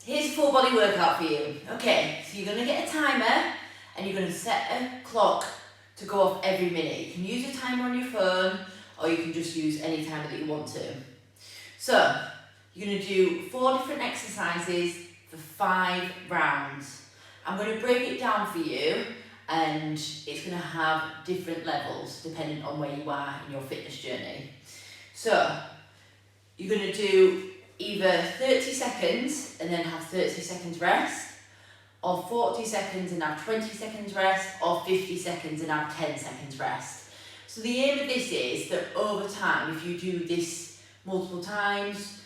Here's a full body workout for you. Okay, so you're going to get a timer and you're going to set a clock to go off every minute. You can use a timer on your phone or you can just use any timer that you want to. So, you're going to do 4 different exercises for 5 rounds. I'm going to break it down for you and it's going to have different levels depending on where you are in your fitness journey. So, you're going to do either 30 seconds and then have 30 seconds rest, or 40 seconds and have 20 seconds rest, or 50 seconds and have 10 seconds rest. So the aim of this is that over time, if you do this multiple times,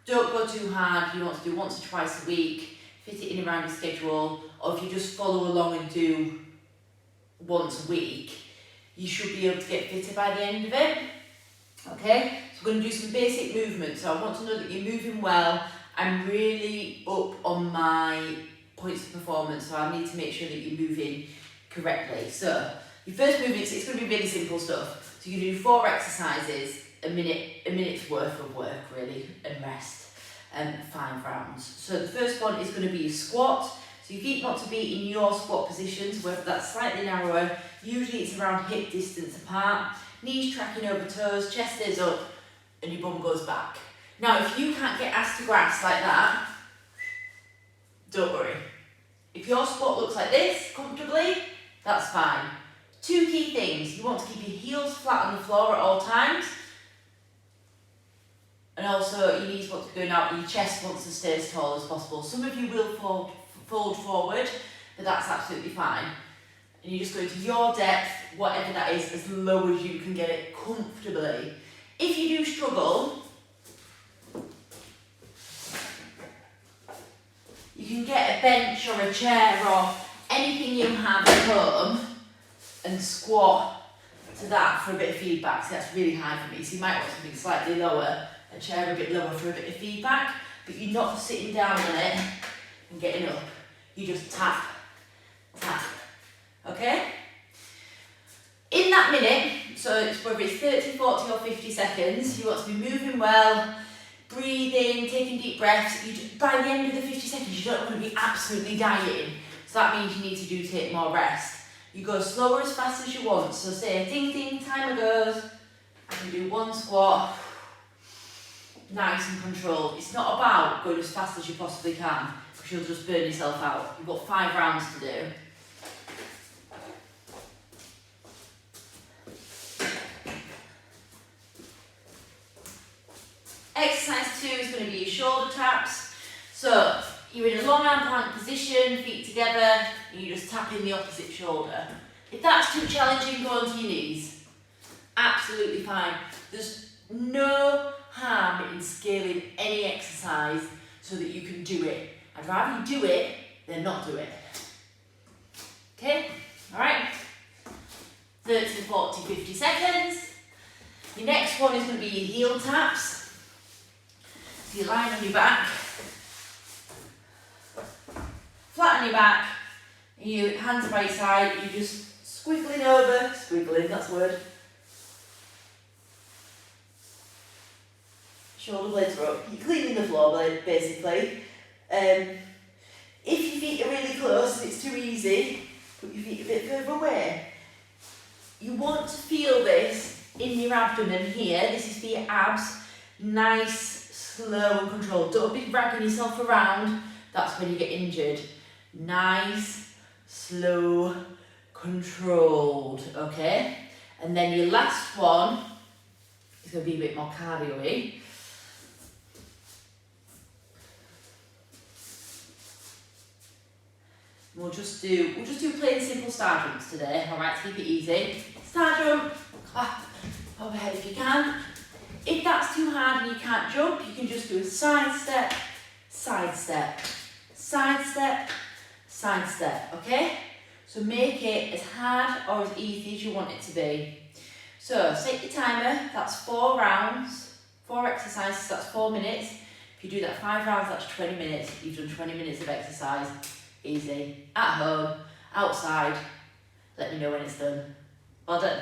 don't go too hard. You want to do once or twice a week, fit it in around your schedule, or if you just follow along and do once a week, you should be able to get fitter by the end of it. Okay, so we're going to do some basic movements. So I want to know that you're moving well. I'm really up on my points of performance, so I need to make sure that you're moving correctly. So your first movement, it's going to be really simple stuff. So you can do 4 exercises, a minute's worth of work really, and rest, and 5 rounds. So the first one is going to be a squat. So your feet want to be in your squat positions, whether that's slightly narrower. Usually it's around hip distance apart. Knees tracking over toes, chest is up, and your bum goes back. Now, if you can't get ass to grass like that, don't worry. If your squat looks like this, comfortably, that's fine. 2 key things. You want to keep your heels flat on the floor at all times. And also, your knees want to go out and your chest wants to stay as tall as possible. Some of you will fold forward, but that's absolutely fine. And you just go to your depth, whatever that is, as low as you can get it comfortably. If you do struggle, you can get a bench or a chair or anything you have at home and squat to that for a bit of feedback. So that's really high for me. So you might want something slightly lower, a chair a bit lower for a bit of feedback, but you're not sitting down on it and getting up. You just tap, tap. Okay? In that minute, so it's whether it's 30, 40 or 50 seconds, you want to be moving well, breathing, taking deep breaths. By the end of the 50 seconds, you don't want to be absolutely dying. So that means you need to take more rest. You go slower as fast as you want. So say ding ding, timer goes. I can do 1 squat. Nice and controlled. It's not about going as fast as you possibly can, because you'll just burn yourself out. You've got 5 rounds to do. Exercise 2 is going to be your shoulder taps. So you're in a long arm plank position, feet together, and you just tap in the opposite shoulder. If that's too challenging, go onto your knees. Absolutely fine. There's no harm in scaling any exercise so that you can do it. I'd rather you do it than not do it. Okay? Alright? 30, 40, 50 seconds. Your next one is going to be your heel taps. So you're lying on your back, flat on your back, and your hands by your side, you're just squiggling over, that's the word. Shoulder blades are up, you're cleaning the floor blade basically. If your feet are really close and it's too easy, put your feet a bit further away. You want to feel this in your abdomen here, this is for your abs, nice, slow and controlled. Don't be dragging yourself around, that's when you get injured. Nice, slow, controlled, okay? And then your last one is going to be a bit more cardio-y. We'll just do plain simple star jumps today, alright, keep it easy. Star jump, clap overhead if you can. If that's too hard and you can't jump, you can just do a side step, side step, side step, side step, okay? So make it as hard or as easy as you want it to be. So set your timer, that's 4 rounds, 4 exercises, that's 4 minutes. If you do that 5 rounds, that's 20 minutes. You've done 20 minutes of exercise, easy, at home, outside. Let me know when it's done. Well done.